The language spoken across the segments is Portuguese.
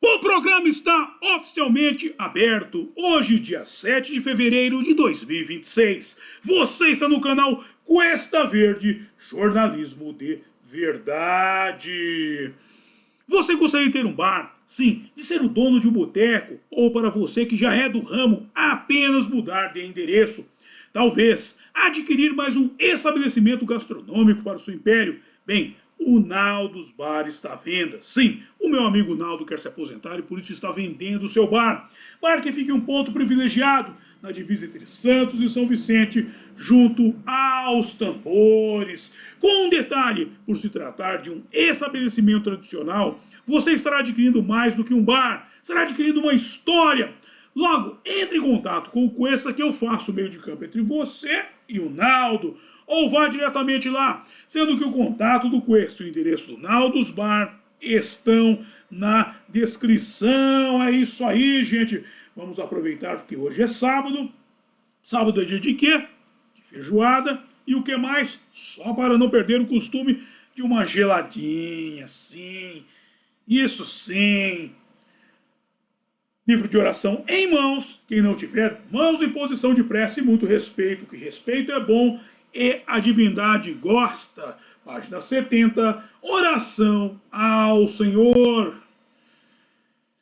O programa está oficialmente aberto hoje, dia 7 de fevereiro de 2026. Você está no canal Cuesta Verde, jornalismo de verdade. Você gostaria de ter um bar? Sim, de ser o dono de um boteco? Ou para você que já é do ramo, apenas mudar de endereço? Talvez adquirir mais um estabelecimento gastronômico para o seu império? Bem, o Naldo's Bar está à venda. Sim, o meu amigo Naldo quer se aposentar e por isso está vendendo o seu bar. Bar que fica em um ponto privilegiado, na divisa entre Santos e São Vicente, junto aos tambores. Com um detalhe, por se tratar de um estabelecimento tradicional, você estará adquirindo mais do que um bar, estará adquirindo uma história. Logo, entre em contato com o Cuesta que eu faço o meio de campo entre você e o Naldo, ou vá diretamente lá, sendo que o contato do Cuesta e o endereço do Naldo's Bar estão na descrição. É isso aí, gente. Vamos aproveitar que hoje é sábado. Sábado é dia de quê? De feijoada. E o que mais? Só para não perder o costume de uma geladinha, sim. Isso sim. Livro de oração em mãos. Quem não tiver, mãos em posição de prece e muito respeito, que respeito é bom e a divindade gosta. Página 70, oração ao Senhor.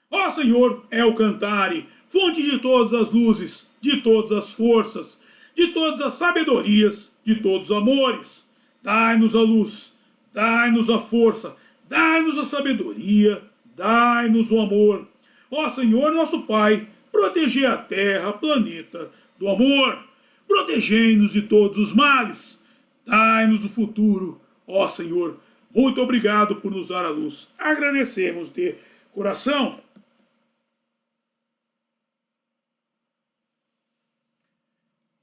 Ó Senhor, é o cantare, fonte de todas as luzes, de todas as forças, de todas as sabedorias, de todos os amores. Dai-nos a luz, dai-nos a força, dai-nos a sabedoria, dai-nos o amor. Ó Senhor, nosso Pai, protegei a terra, planeta, do amor. Protegei-nos de todos os males. Dai-nos o futuro. Ó Senhor, muito obrigado por nos dar a luz. Agradecemos de coração.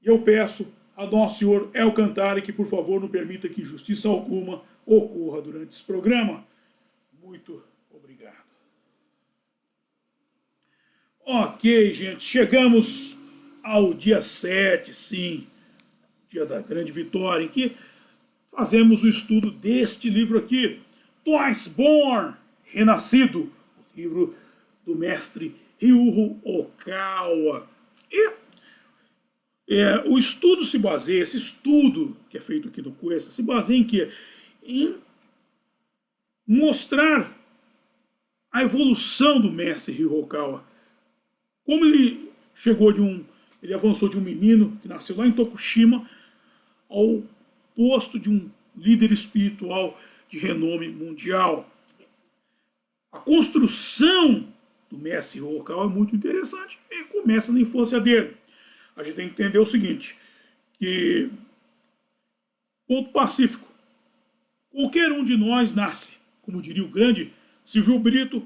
E eu peço a Nosso Senhor El Cantare que, por favor, não permita que injustiça alguma ocorra durante esse programa. Muito obrigado. Ok, gente, chegamos ao dia 7, sim, dia da grande vitória, em que fazemos o estudo deste livro aqui, Twice Born, Renascido, o livro do mestre Ryuho Okawa. E o estudo se baseia, esse estudo que é feito aqui no Cuesta, se baseia em quê? Em mostrar a evolução do mestre Ryuho Okawa. Como ele chegou ele avançou de um menino que nasceu lá em Tokushima ao posto de um líder espiritual de renome mundial. A construção do mestre Ryuho Okawa é muito interessante e começa na infância dele. A gente tem que entender o seguinte, que ponto pacífico, qualquer um de nós nasce, como diria o grande Silvio Brito,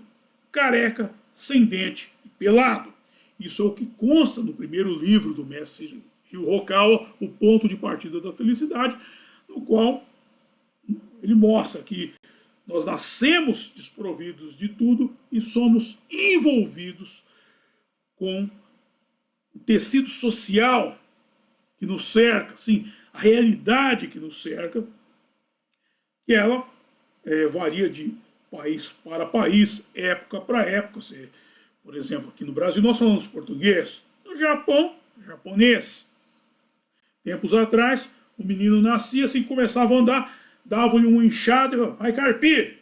careca, sem dente e pelado. Isso é o que consta no primeiro livro do mestre Ryuho Okawa, O Ponto de Partida da Felicidade, no qual ele mostra que nós nascemos desprovidos de tudo e somos envolvidos com o tecido social que nos cerca, sim, a realidade que nos cerca, que ela varia de país para país, época para época. Por exemplo, aqui no Brasil nós falamos português, no Japão, japonês. Tempos atrás, o menino nascia, assim começava a andar, dava-lhe uma enxada e falava, vai carpir.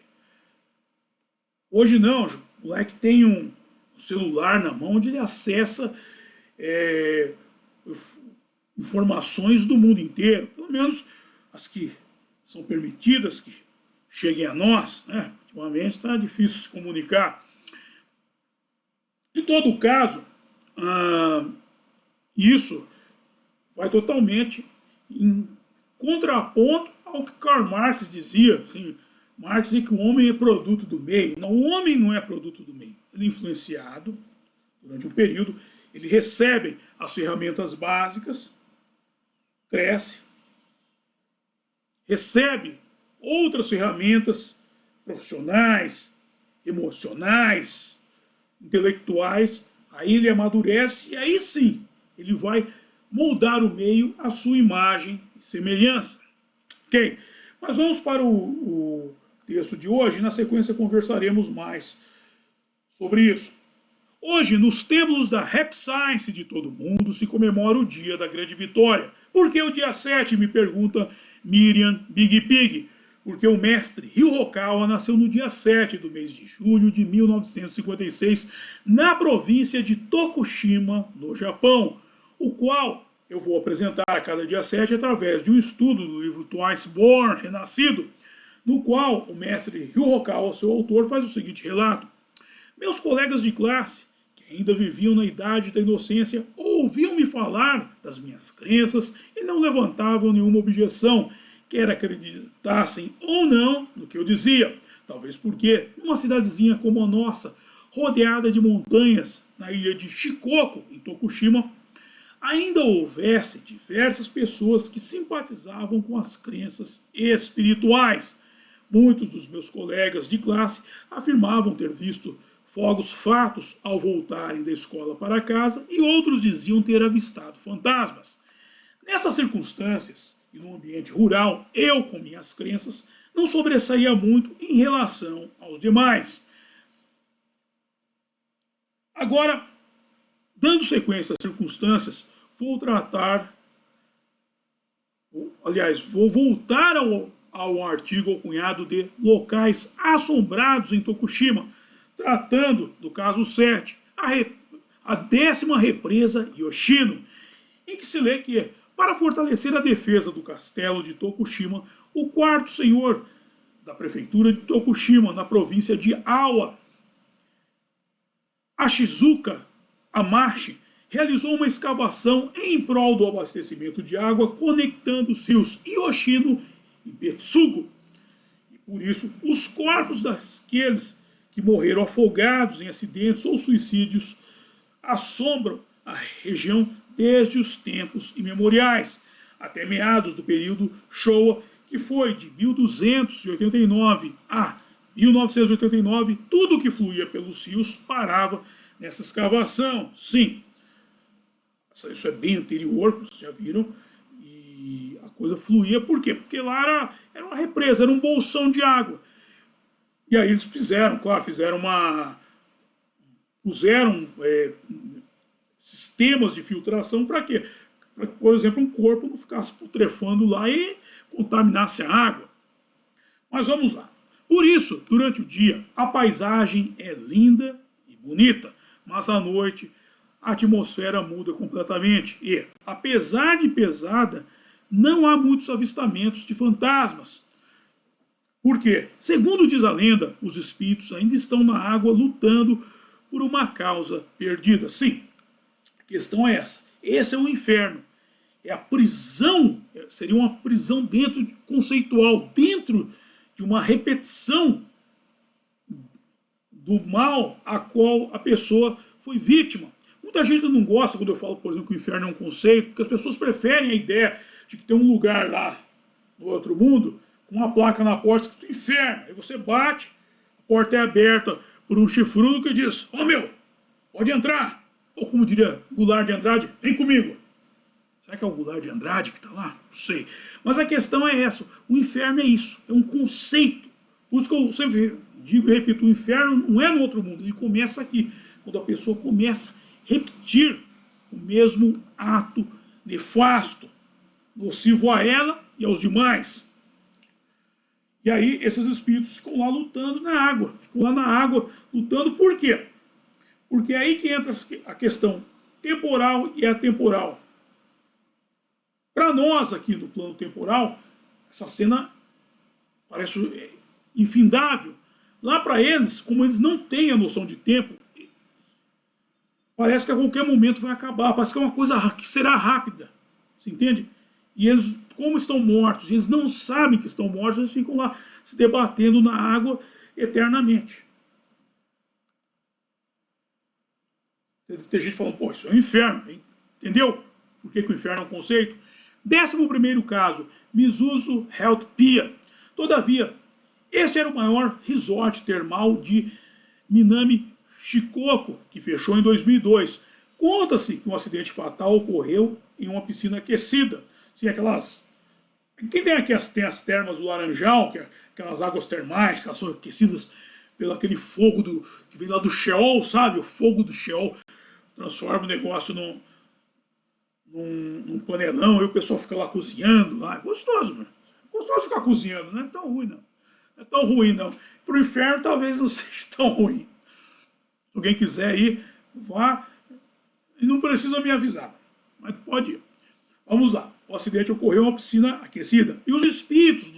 Hoje não, o moleque tem um celular na mão onde ele acessa informações do mundo inteiro, pelo menos as que são permitidas que cheguem a nós, né? Ultimamente está difícil se comunicar. Em todo caso, isso vai totalmente em contraponto ao que Karl Marx dizia. Assim, Marx dizia que o homem é produto do meio. Não, o homem não é produto do meio. Ele é influenciado durante um período, ele recebe as ferramentas básicas, cresce, recebe outras ferramentas profissionais, emocionais, intelectuais, aí ele amadurece e aí sim ele vai moldar o meio à sua imagem e semelhança. Ok? Mas vamos para o texto de hoje, na sequência conversaremos mais sobre isso. Hoje, nos templos da Rap Science de todo mundo, se comemora o dia da grande vitória. Por que o dia 7, me pergunta Miriam Big Pig? Porque o mestre Hirokawa nasceu no dia 7 do mês de julho de 1956, na província de Tokushima, no Japão, o qual eu vou apresentar a cada dia 7 através de um estudo do livro Twice Born, Renascido, no qual o mestre Hirokawa, seu autor, faz o seguinte relato. Meus colegas de classe, que ainda viviam na idade da inocência, ouviam-me falar das minhas crenças e não levantavam nenhuma objeção, quer acreditassem ou não no que eu dizia. Talvez porque, numa cidadezinha como a nossa, rodeada de montanhas, na ilha de Shikoku, em Tokushima, ainda houvesse diversas pessoas que simpatizavam com as crenças espirituais. Muitos dos meus colegas de classe afirmavam ter visto fogos fatos ao voltarem da escola para casa e outros diziam ter avistado fantasmas. Nessas circunstâncias, e no ambiente rural, eu, com minhas crenças, não sobressaía muito em relação aos demais. Agora, dando sequência às circunstâncias, vou voltar ao artigo ao cunhado de locais assombrados em Tokushima, tratando do caso 7, a 10ª represa Yoshino, em que se lê que, para fortalecer a defesa do castelo de Tokushima, o 4º senhor da prefeitura de Tokushima, na província de Awa, Ashizuka Amashi, realizou uma escavação em prol do abastecimento de água, conectando os rios Yoshino e Betsugo. E por isso, os corpos daqueles que morreram afogados em acidentes ou suicídios assombram a região desde os tempos imemoriais, até meados do período Showa, que foi de 1289 a 1989, tudo que fluía pelos rios parava nessa escavação. Sim, isso é bem anterior, vocês já viram, e a coisa fluía, por quê? Porque lá era uma represa, era um bolsão de água. E aí eles puseram sistemas de filtração para quê? Para que, por exemplo, um corpo não ficasse putrefando lá e contaminasse a água. Mas vamos lá. Por isso, durante o dia, a paisagem é linda e bonita, mas à noite a atmosfera muda completamente e, apesar de pesada, não há muitos avistamentos de fantasmas. Por quê? Segundo diz a lenda, os espíritos ainda estão na água lutando por uma causa perdida. Sim, a questão é essa. Esse é o inferno. É a prisão, seria uma prisão conceitual, dentro de uma repetição do mal a qual a pessoa foi vítima. Muita gente não gosta quando eu falo, por exemplo, que o inferno é um conceito, porque as pessoas preferem a ideia de que tem um lugar lá no outro mundo com uma placa na porta escrito inferno. Aí você bate, a porta é aberta por um chifrudo que diz: "Ô meu, pode entrar." Ou como diria Goulart de Andrade, "Vem comigo." Será que é o Goulart de Andrade que está lá? Não sei. Mas a questão é essa. O inferno é isso. É um conceito. Por isso que eu sempre digo e repito, o inferno não é no outro mundo. Ele começa aqui. Quando a pessoa começa a repetir o mesmo ato nefasto, nocivo a ela e aos demais. E aí esses espíritos ficam lá lutando na água. Ficam lá na água lutando por quê? Porque é aí que entra a questão temporal e atemporal. Para nós aqui no plano temporal, essa cena parece infindável. Lá para eles, como eles não têm a noção de tempo, parece que a qualquer momento vai acabar. Parece que é uma coisa que será rápida. Você entende? E eles, como estão mortos, eles não sabem que estão mortos, eles ficam lá se debatendo na água eternamente. Tem gente falando, pô, isso é um inferno. Entendeu? Por que o inferno é um conceito? 11º caso, Mizuzu Health Pier. Todavia, este era o maior resort termal de Minami Shikoku, que fechou em 2002. Conta-se que um acidente fatal ocorreu em uma piscina aquecida. Sim, aquelas... Quem tem aqui tem as termas do Laranjal, que é aquelas águas termais, que elas são aquecidas pelo aquele fogo que vem lá do Sheol, sabe? O fogo do Sheol transforma o negócio num panelão, e o pessoal fica lá cozinhando lá. É gostoso, mano. É gostoso ficar cozinhando, não é tão ruim, não. Não é tão ruim, não. Pro inferno talvez não seja tão ruim. Se alguém quiser ir, vá. E não precisa me avisar, mas pode ir. Vamos lá. O acidente ocorreu em uma piscina aquecida. E os espíritos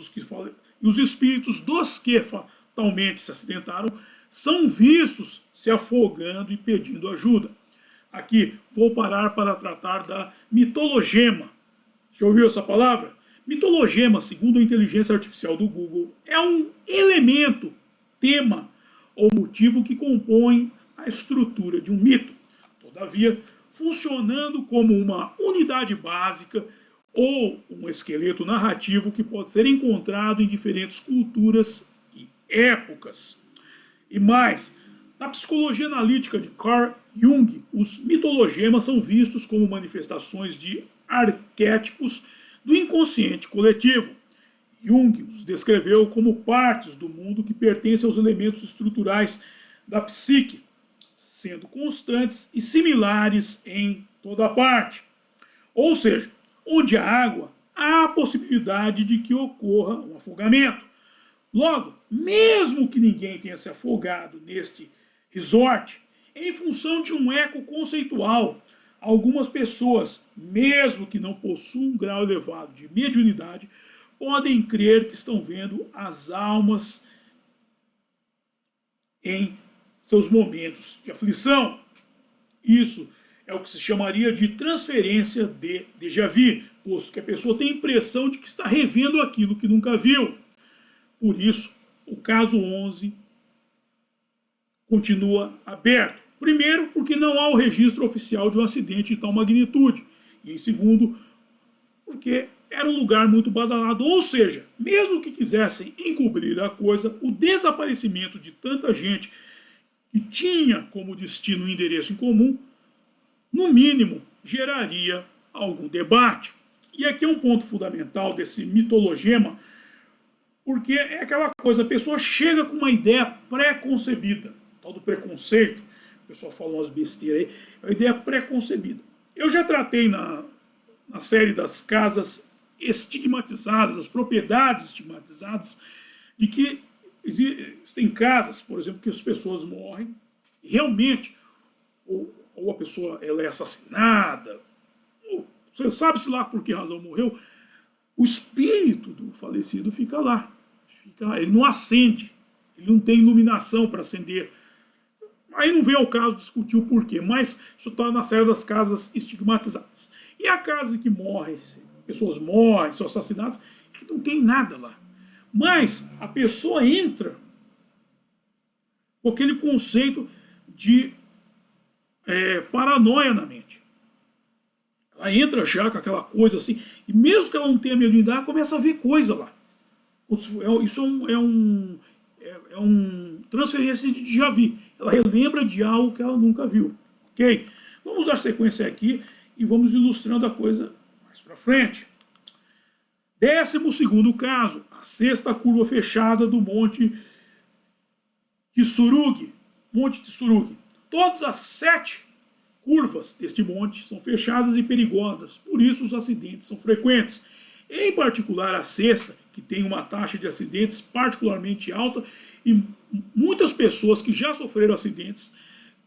dos que fatalmente se acidentaram são vistos se afogando e pedindo ajuda. Aqui vou parar para tratar da mitologema. Já ouviu essa palavra? Mitologema, segundo a inteligência artificial do Google, é um elemento, tema ou motivo que compõe a estrutura de um mito. Todavia, funcionando como uma unidade básica ou um esqueleto narrativo que pode ser encontrado em diferentes culturas e épocas. E mais, na psicologia analítica de Carl Jung, os mitologemas são vistos como manifestações de arquétipos do inconsciente coletivo. Jung os descreveu como partes do mundo que pertencem aos elementos estruturais da psique, sendo constantes e similares em toda parte. Ou seja, onde há água, há a possibilidade de que ocorra um afogamento. Logo, mesmo que ninguém tenha se afogado neste resort, em função de um eco conceitual, algumas pessoas, mesmo que não possuam um grau elevado de mediunidade, podem crer que estão vendo as almas em seus momentos de aflição. Isso é o que se chamaria de transferência de déjà vu, posto que a pessoa tem a impressão de que está revendo aquilo que nunca viu. Por isso, o caso 11 continua aberto. Primeiro, porque não há o registro oficial de um acidente de tal magnitude. E em segundo, porque era um lugar muito badalado. Ou seja, mesmo que quisessem encobrir a coisa, o desaparecimento de tanta gente que tinha como destino um endereço em comum, no mínimo, geraria algum debate. E aqui é um ponto fundamental desse mitologema, porque é aquela coisa, a pessoa chega com uma ideia pré-concebida, tal do preconceito, o pessoal fala umas besteiras aí, é uma ideia pré-concebida. Eu já tratei na série das casas estigmatizadas, as propriedades estigmatizadas, de que existem casas, por exemplo, que as pessoas morrem, e realmente, ou a pessoa ela é assassinada, ou você sabe-se lá por que razão morreu, o espírito do falecido fica lá. Ele não acende, ele não tem iluminação para acender. Aí não vem ao caso discutir o porquê, mas isso está na série das casas estigmatizadas. E a casa que morre, pessoas morrem, são assassinadas, que não tem nada lá. Mas a pessoa entra com aquele conceito de paranoia na mente. Ela entra já com aquela coisa assim, e mesmo que ela não tenha mediunidade, ela começa a ver coisa lá. Isso é um transferência de déjà vu. Ela relembra de algo que ela nunca viu. Ok? Vamos dar sequência aqui e vamos ilustrando a coisa mais para frente. 12º caso, a sexta curva fechada do Monte Tsurug. Monte Tsurug. Todas as 7 curvas deste monte são fechadas e perigosas, por isso os acidentes são frequentes. Em particular a sexta, que tem uma taxa de acidentes particularmente alta, e muitas pessoas que já sofreram acidentes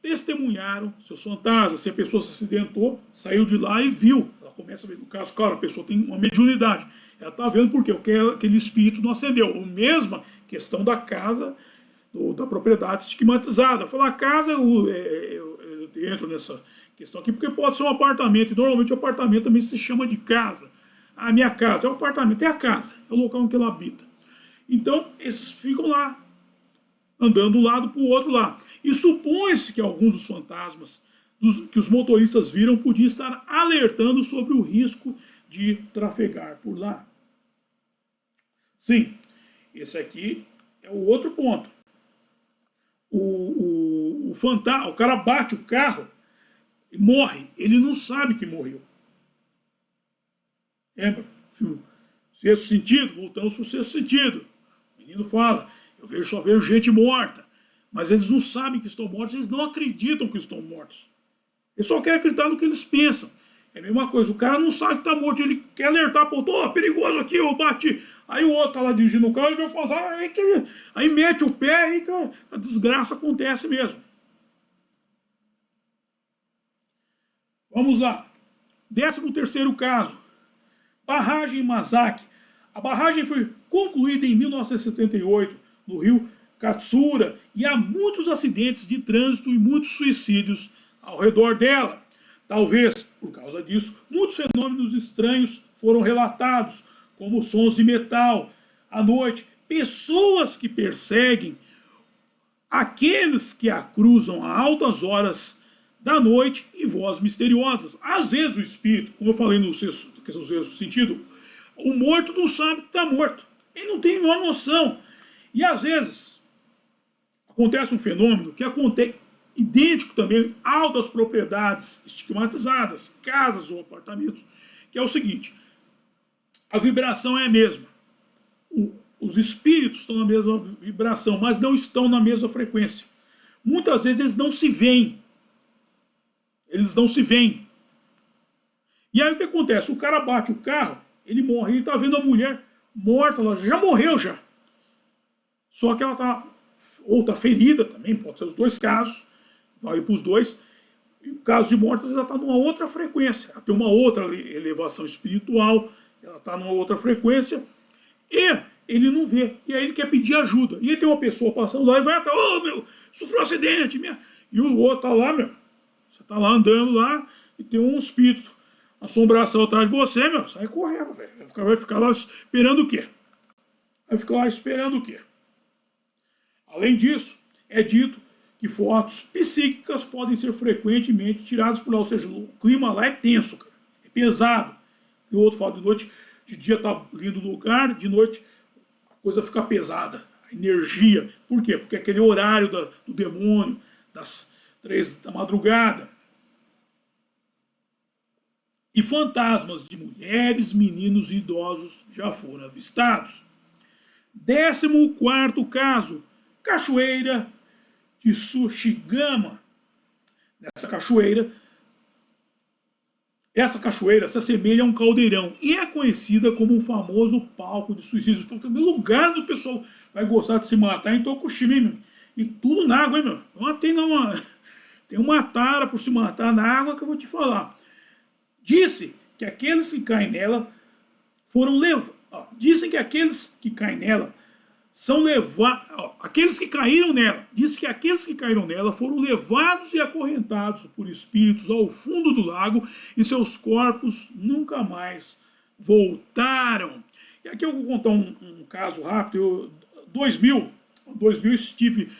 testemunharam seus fantasmas. Se a pessoa se acidentou, saiu de lá e viu. Ela começa a ver, no caso, claro, a pessoa tem uma mediunidade. Ela está vendo por quê? Porque aquele espírito não acendeu. A mesma questão da casa, da propriedade estigmatizada. Falar a casa, eu entro nessa questão aqui, porque pode ser um apartamento, e normalmente o apartamento também se chama de casa. A minha casa é o apartamento, é a casa, é o local em que ela habita. Então, esses ficam lá, andando de um lado para o outro lá. E supõe-se que alguns dos fantasmas que os motoristas viram podiam estar alertando sobre o risco de trafegar por lá. Sim, esse aqui é o outro ponto. O cara bate o carro e morre. Ele não sabe que morreu. Lembra? Sexto sentido, voltamos para o sexto sentido. O menino fala, só vejo gente morta. mas eles não sabem que estão mortos, eles não acreditam que estão mortos. Eles só querem acreditar no que eles pensam. É a mesma coisa, o cara não sabe que tá morto, ele quer alertar, pô, tô perigoso aqui, eu bati. Aí o outro tá lá dirigindo o carro e vai falar, aí mete o pé e a desgraça acontece mesmo. Vamos lá. 13º caso. Barragem Mazaki. A barragem foi concluída em 1978 no rio Katsura e há muitos acidentes de trânsito e muitos suicídios ao redor dela. Talvez, por causa disso, muitos fenômenos estranhos foram relatados, como sons de metal à noite, pessoas que perseguem aqueles que a cruzam a altas horas da noite e vozes misteriosas. Às vezes o espírito, como eu falei no sexto sentido, o morto não sabe que está morto. Ele não tem a menor noção. E às vezes acontece um fenômeno que acontece idêntico também a altas propriedades estigmatizadas, casas ou apartamentos, que é o seguinte: a vibração é a mesma. Os espíritos estão na mesma vibração, mas não estão na mesma frequência. Muitas vezes eles não se veem. Eles não se veem. E aí o que acontece? O cara bate o carro, ele morre, ele está vendo a mulher morta, ela já morreu já. Só que ela está, ou está ferida também, pode ser os dois casos, vale para os dois. Em caso de morte, ela está numa outra frequência, ela tem uma outra elevação espiritual, ela está numa outra frequência, e ele não vê, e aí ele quer pedir ajuda. E aí tem uma pessoa passando lá e vai até, sofreu um acidente, e o outro está lá, você está lá andando lá e tem um espírito, uma assombração atrás de você, sai correndo, velho. Vai ficar lá esperando o quê? Vai ficar lá esperando o quê? Além disso, é dito que fotos psíquicas podem ser frequentemente tiradas por lá, ou seja, o clima lá é tenso, cara, é pesado. E o outro fala de noite, de dia tá lindo o lugar, de noite a coisa fica pesada, a energia. Por quê? Porque é aquele horário do demônio, das 3 da madrugada. E fantasmas de mulheres, meninos e idosos já foram avistados. 14º caso, Cachoeira de Tsushigama. Essa cachoeira se assemelha a um caldeirão e é conhecida como um famoso palco de suicídios. Então, o lugar do pessoal vai gostar de se matar em Tokushima, hein, meu? E tudo na água, hein, meu? Tem uma tara por se matar na água que eu vou te falar. Disse que aqueles que caem nela foram levados. Dizem que aqueles que caem nela são levados. Aqueles que caíram nela. Diz que aqueles que caíram nela foram levados e acorrentados por espíritos ao fundo do lago e seus corpos nunca mais voltaram. E aqui eu vou contar um caso rápido. Em 2000 estive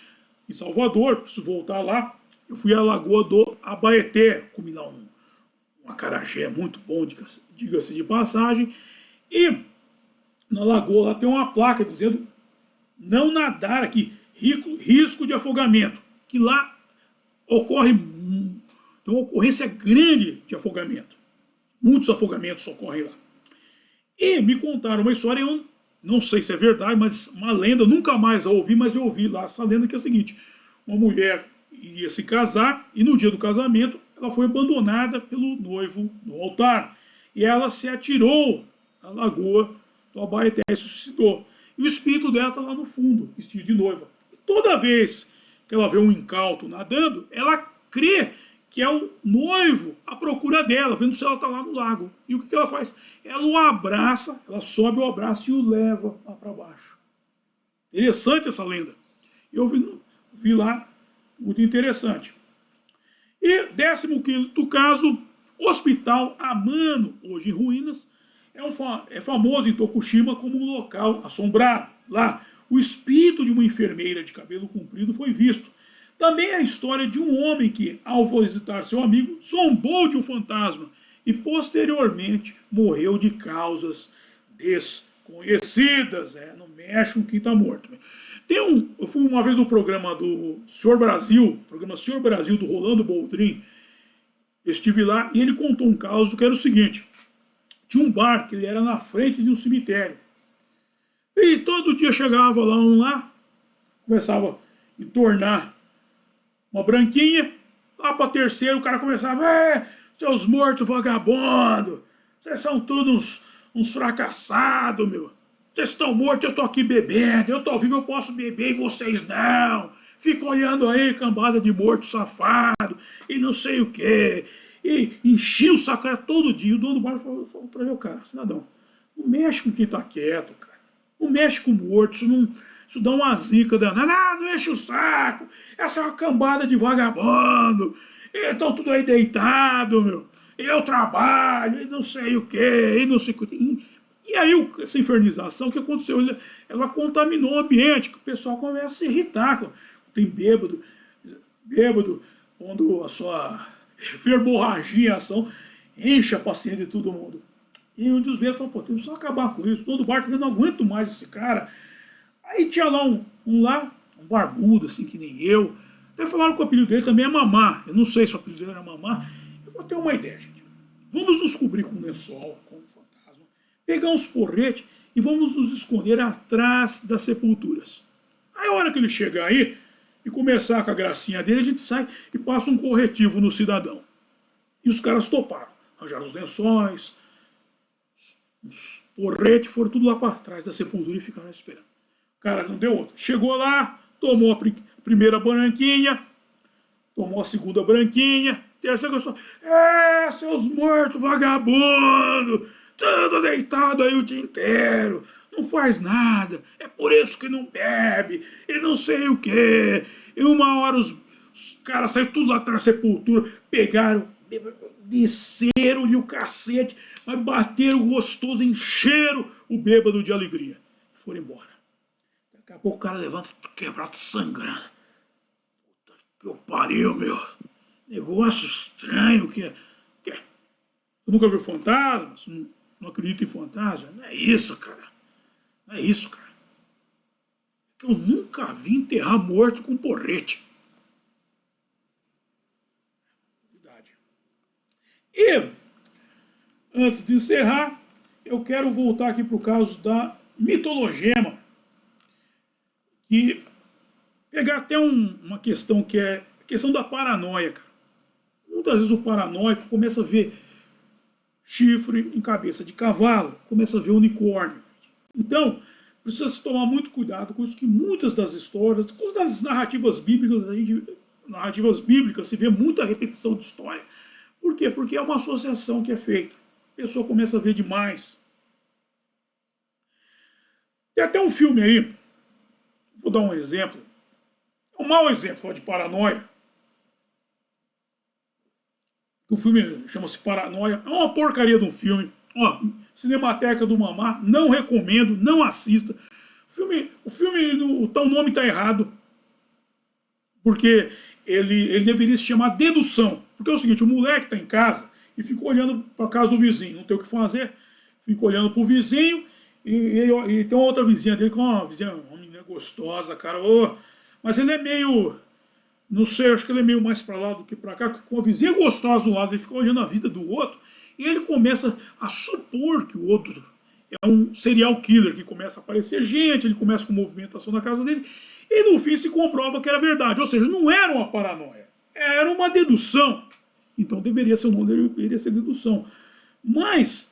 em Salvador, preciso voltar lá. Eu fui à Lagoa do Abaeté, comi lá um acarajé muito bom, diga-se de passagem. E na lagoa lá tem uma placa dizendo não nadar aqui, risco de afogamento, que lá ocorre, tem uma ocorrência grande de afogamento. Muitos afogamentos ocorrem lá. E me contaram uma história, eu não sei se é verdade, mas uma lenda, nunca mais a ouvi, mas eu ouvi lá essa lenda que é a seguinte: uma mulher iria se casar e no dia do casamento ela foi abandonada pelo noivo no altar. E ela se atirou na lagoa do Abaeté e se suicidou. E o espírito dela está lá no fundo, vestido de noiva. E toda vez que ela vê um incauto nadando, ela crê que é o noivo à procura dela, vendo se ela está lá no lago. E o que ela faz? Ela o abraça, ela sobe o abraço e o leva lá para baixo. Interessante essa lenda. Eu vi lá, muito interessante. E 15º caso, Hospital Amano, hoje em ruínas, é famoso em Tokushima como um local assombrado. Lá, o espírito de uma enfermeira de cabelo comprido foi visto. Também é a história de um homem que, ao visitar seu amigo, zombou de um fantasma e posteriormente morreu de causas desconhecidas. Não mexe com quem está morto. Eu fui uma vez no programa do Senhor Brasil, programa Senhor Brasil do Rolando Boldrin. Eu estive lá e ele contou um caso que era o seguinte: tinha um bar que ele era na frente de um cemitério. E todo dia chegava lá começava e tornar uma branquinha. Lá pra terceira o cara começava, seus mortos vagabundos, vocês são todos uns fracassados, meu. Vocês estão mortos, eu tô aqui bebendo, eu tô vivo, eu posso beber e vocês não. Fica olhando aí, cambada de morto safado, e não sei o quê. E enchia o saco, era todo dia. O dono do bar falou pra ele, cara, cidadão, não mexe com quem tá quieto, cara. Não mexe com o morto, isso dá uma zica danada. Não enche o saco. Essa é uma cambada de vagabundo. Eles estão tudo aí deitado, meu. Eu trabalho, e não sei o quê, e não sei o quê. E aí, essa infernização, o que aconteceu? Ela contaminou o ambiente, que o pessoal começa a se irritar. Tem bêbado, quando a sua verborragia em ação, enche a paciência de todo mundo. E um dos bêbados falou, temos que acabar com isso. Todo bar também não aguento mais esse cara. Aí tinha lá um barbudo, assim, que nem eu. Até falaram que o apelido dele também é Mamá. Eu não sei se o apelido dele era Mamá. Eu vou ter uma ideia, gente. Vamos nos cobrir com um lençol, com um fantasma, pegar uns porretes e vamos nos esconder atrás das sepulturas. Aí a hora que ele chegar aí e começar com a gracinha dele, a gente sai e passa um corretivo no cidadão. E os caras toparam. Arranjaram os lençóis, os porretes, foram tudo lá para trás da sepultura e ficaram esperando. Cara, não deu outra. Chegou lá, tomou a primeira branquinha, tomou a segunda branquinha, terceira pessoa, seus mortos vagabundos, tudo deitado aí o dia inteiro, não faz nada, é por isso que não bebe, e não sei o que. E uma hora os caras saíram tudo lá atrás da sepultura, pegaram, desceram-lhe o cacete, mas bateram gostoso, encheram o bêbado de alegria. E foram embora. Daqui a pouco o cara levanta, quebrado, sangrando. Puta que pariu, meu. Negócio estranho, que é. Você nunca viu fantasma? Você não acredita em fantasma? Não é isso, cara. Não é isso, cara. É que eu nunca vi enterrar morto com porrete. Verdade. E, antes de encerrar, eu quero voltar aqui para o caso da mitologema. E pegar até uma questão que é a questão da paranoia, cara. Muitas vezes o paranoico começa a ver chifre em cabeça de cavalo, começa a ver unicórnio. Então, precisa se tomar muito cuidado com isso, que muitas das histórias, inclusive das narrativas bíblicas, se vê muita repetição de história. Por quê? Porque é uma associação que é feita. A pessoa começa a ver demais. Tem até um filme aí, vou dar um exemplo, um mau exemplo de paranoia. O filme chama-se Paranoia, é uma porcaria de um filme. Ó, Cinemateca do Mamá, não recomendo, não assista. O nome tá errado, porque ele deveria se chamar Dedução. Porque é o seguinte, o moleque tá em casa e fica olhando para casa do vizinho, não tem o que fazer, fica olhando pro vizinho e tem uma outra vizinha dele, que é uma menina gostosa, cara, mas ele é meio, não sei, acho que ele é meio mais para lá do que para cá, com uma vizinha gostosa do lado, ele fica olhando a vida do outro, e ele começa a supor que o outro é um serial killer, que começa a aparecer gente, ele começa com movimentação na casa dele, e no fim se comprova que era verdade, ou seja, não era uma paranoia, era uma dedução. Então deveria ser o nome dele, deveria ser dedução. Mas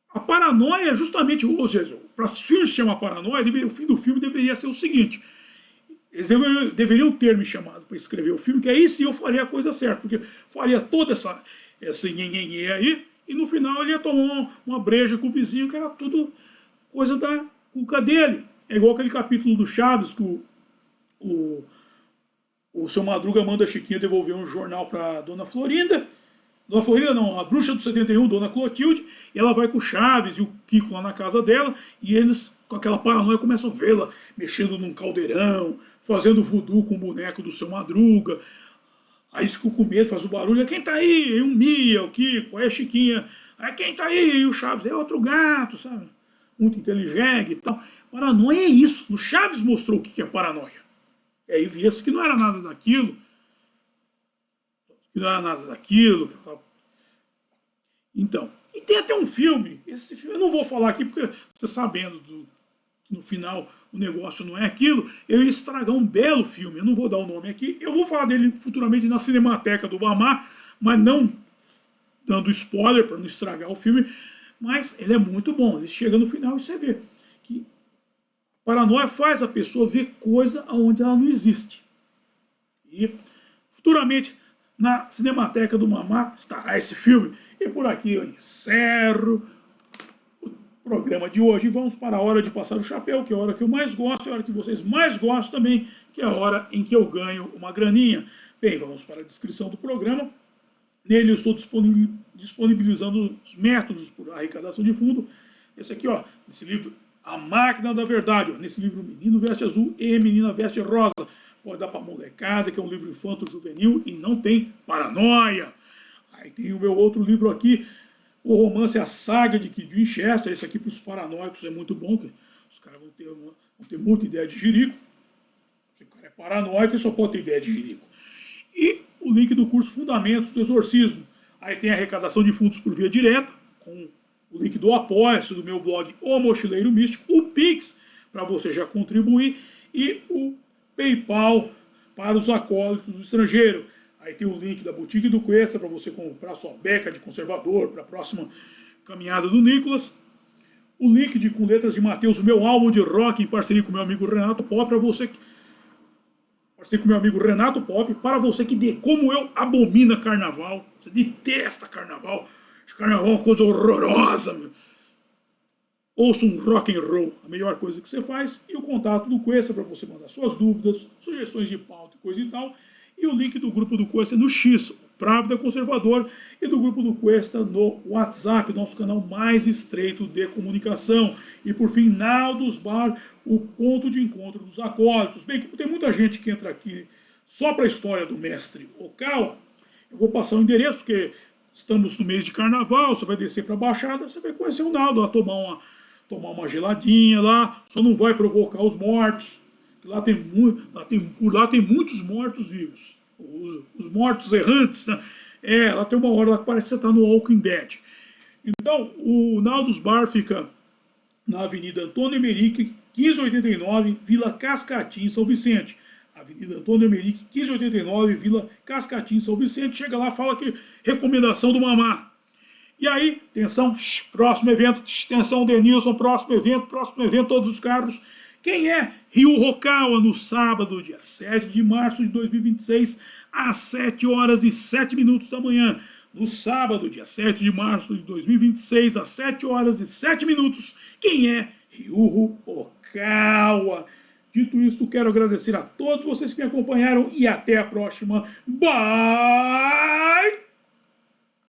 a paranoia é justamente, ou seja, para os filmes se chamar paranoia, o fim do filme deveria ser o seguinte: eles deveriam ter me chamado para escrever o filme, que aí sim eu faria a coisa certa, porque faria toda essa nhenhenhê aí, e no final ele ia tomar uma breja com o vizinho, que era tudo coisa da cuca dele. É igual aquele capítulo do Chaves, que o seu Madruga manda a Chiquinha devolver um jornal para Dona Florinda. Dona Florinda não, a bruxa do 71, Dona Clotilde, e ela vai com o Chaves e o Kiko lá na casa dela, e eles, com aquela paranoia, começam a vê-la mexendo num caldeirão, fazendo voodoo com o boneco do seu Madruga. Aí ficam com medo, faz o barulho, quem tá aí? E um Mia, o Kiko, aí a Chiquinha, aí quem tá aí? E o Chaves, é outro gato, sabe? Muito inteligente e tal. Paranoia é isso, o Chaves mostrou o que é paranoia. E aí via-se que não era nada daquilo. Então, e tem até um filme, esse filme eu não vou falar aqui, porque você sabendo no final o negócio não é aquilo, eu ia estragar um belo filme. Eu não vou dar o nome aqui, eu vou falar dele futuramente na Cinemateca do Bamar, mas não dando spoiler para não estragar o filme, mas ele é muito bom. Ele chega no final e você vê que paranoia faz a pessoa ver coisa onde ela não existe. E futuramente na Cinemateca do Mamá estará esse filme. E por aqui eu encerro o programa de hoje. E vamos para a hora de passar o chapéu, que é a hora que eu mais gosto, é a hora que vocês mais gostam também, que é a hora em que eu ganho uma graninha. Bem, vamos para a descrição do programa. Nele eu estou disponibilizando os métodos por arrecadação de fundo. Esse aqui, ó, nesse livro, A Máquina da Verdade. Ó, nesse livro, Menino Veste Azul e Menina Veste Rosa. Pode dar para molecada, que é um livro infanto-juvenil e não tem paranoia. Aí tem o meu outro livro aqui, o romance A Saga de Kid Winchester. Esse aqui para os paranoicos é muito bom, que os caras vão ter muita ideia de jirico. Se o cara é paranoico, ele só pode ter ideia de jirico. E o link do curso Fundamentos do Exorcismo. Aí tem a arrecadação de fundos por via direta, com o link do Apoia-se, do meu blog O Mochileiro Místico, o Pix, para você já contribuir, e o PayPal para os acólitos do estrangeiro. Aí tem o link da Boutique do Cuesta para você comprar sua beca de conservador para a próxima caminhada do Nicolas. O link com letras de Mateus, o meu álbum de rock em parceria com o meu amigo Renato Pop, para você que para você que, como eu, abomina carnaval, você detesta carnaval, carnaval é uma coisa horrorosa, meu. Ouça um rock and roll, a melhor coisa que você faz, e o contato do Cuesta para você mandar suas dúvidas, sugestões de pauta e coisa e tal, e o link do grupo do Cuesta no X, o Právida Conservador, e do grupo do Cuesta no WhatsApp, nosso canal mais estreito de comunicação. E por fim, Naldos Bar, o ponto de encontro dos acólitos. Bem, como tem muita gente que entra aqui só para a história do mestre Okawa, eu vou passar o endereço, porque estamos no mês de carnaval, você vai descer para a Baixada, você vai conhecer o Naldo, lá tomar uma geladinha lá, só não vai provocar os mortos. Por lá tem muitos mortos vivos. Os mortos errantes, né? Lá tem uma hora lá que parece que você está no Walking Dead. Então, o Naldos Bar fica na Avenida Antônio Emerick, 1589, Vila Cascatim, São Vicente. Avenida Antônio Emerick, 1589, Vila Cascatim, São Vicente. Chega lá, fala que recomendação do Mamá. E aí, atenção, próximo evento, atenção Denilson, próximo evento, todos os carros. Quem é Ryu Hokawa no sábado, dia 7 de março de 2026, às 7 horas e 7 minutos da manhã. No sábado, dia 7 de março de 2026, às 7 horas e 7 minutos, quem é Ryu Hokawa? Dito isso, quero agradecer a todos vocês que me acompanharam e até a próxima. Bye!